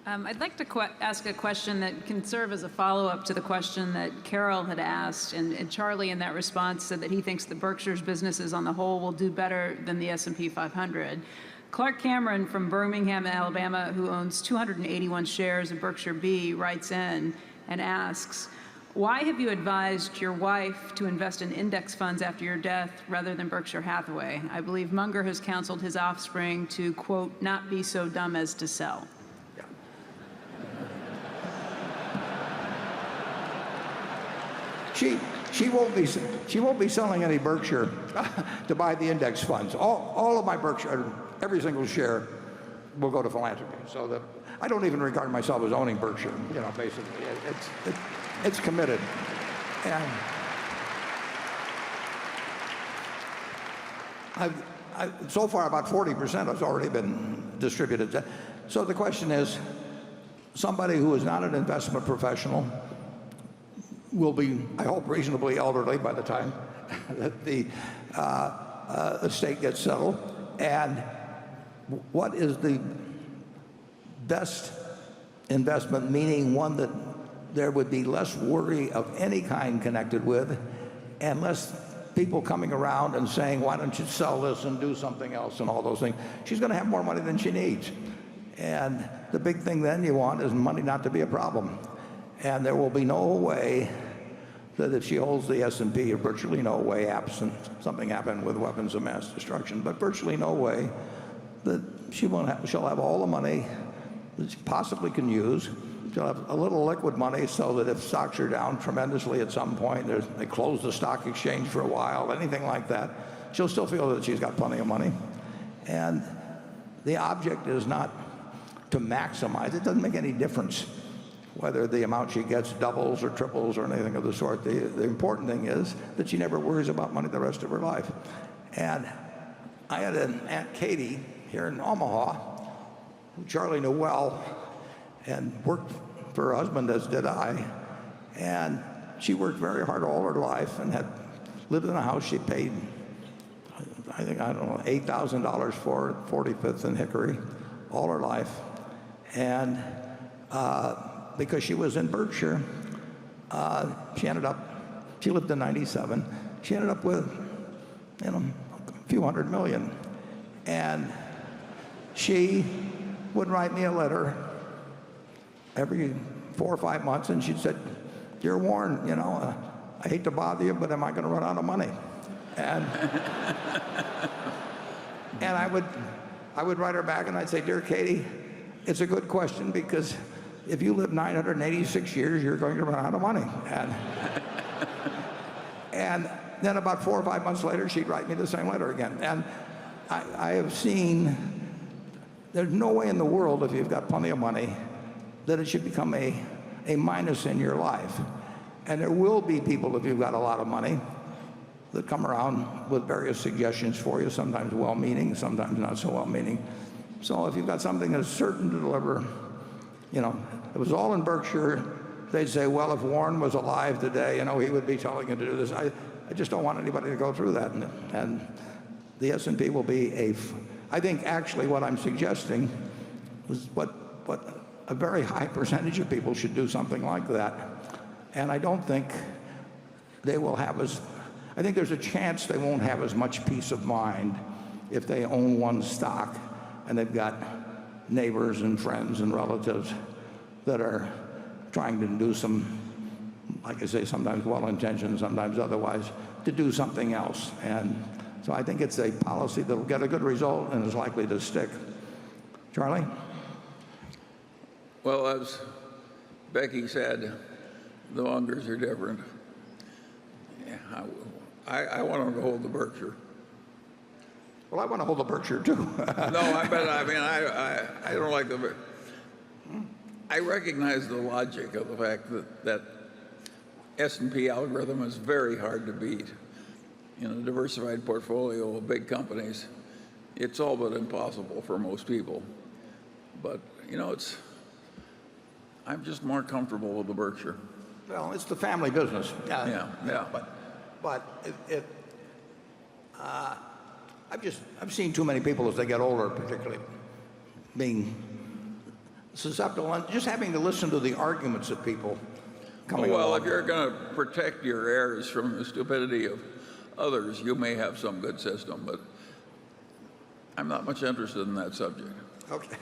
I'd like to ask a question that can serve as a follow-up to the question that Carol had asked, and Charlie in that response said that he thinks the Berkshire's businesses on the whole will do better than the S&P 500. Clark Cameron from Birmingham, Alabama, who owns 281 shares of Berkshire B, writes in and asks, why have you advised your wife to invest in index funds after your death rather than Berkshire Hathaway? I believe Munger has counseled his offspring to, quote, not be so dumb as to sell. She won't be selling any Berkshire to buy the index funds. All of my Berkshire, every single share, will go to philanthropy. So that I don't even regard myself as owning Berkshire. Basically, it's committed. And so far about 40% has already been distributed. So the question is, somebody who is not an investment professional will be, I hope, reasonably elderly by the time that the estate gets settled. And what is the best investment, meaning one that there would be less worry of any kind connected with, and less people coming around and saying, why don't you sell this and do something else and all those things. She's going to have more money than she needs. And the big thing then you want is money not to be a problem. And there will be no way that if she holds the S&P, or virtually no way, absent something happened with weapons of mass destruction, but virtually no way that she'll have all the money that she possibly can use. She'll have a little liquid money so that if stocks are down tremendously at some point, they close the stock exchange for a while, anything like that, she'll still feel that she's got plenty of money. And the object is not to maximize. It doesn't make any difference whether the amount she gets doubles or triples or anything of the sort. The important thing is that she never worries about money the rest of her life. And I had an Aunt Katie here in Omaha, who Charlie knew well, and worked for her husband, as did I. And she worked very hard all her life and had lived in a house she paid, I don't know, $8,000 for, 45th and Hickory, all her life. And because she was in Berkshire, she lived to 97. She ended up with, a few $100 million. And she would write me a letter every 4 or 5 months, and she'd said, dear Warren, I hate to bother you, but am I going to run out of money? And and I would write her back, and I'd say, dear Katie, it's a good question, because if you live 986 years, you're going to run out of money. And then about 4 or 5 months later, she'd write me the same letter again. And I have seen, there's no way in the world, if you've got plenty of money, that it should become a minus in your life. And there will be people, if you've got a lot of money, that come around with various suggestions for you, sometimes well-meaning, sometimes not so well-meaning. So if you've got something that's certain to deliver, if it was all in Berkshire, they'd say, well, if Warren was alive today, he would be telling you to do this. I just don't want anybody to go through that. And the S&P will be I think actually what I'm suggesting was what a very high percentage of people should do something like that. And I don't think they will have I think there's a chance they won't have as much peace of mind if they own one stock and they've got neighbors and friends and relatives that are trying to do some, like I say, sometimes well-intentioned, sometimes otherwise, to do something else. And so I think it's a policy that will get a good result and is likely to stick. Charlie? Well, as Becky said, the Mungers are different. I want to hold the Berkshire. Well, I want to hold the Berkshire too. No, I don't like the. I recognize the logic of the fact that S&P algorithm is very hard to beat. In a diversified portfolio of big companies, it's all but impossible for most people. But I'm just more comfortable with the Berkshire. Well, it's the family business. Yeah. But I've seen too many people as they get older, particularly being susceptible, and just having to listen to the arguments of people coming Well, along. if you're going to protect your heirs from the stupidity of others, you may have some good system, but I'm not much interested in that subject. Okay.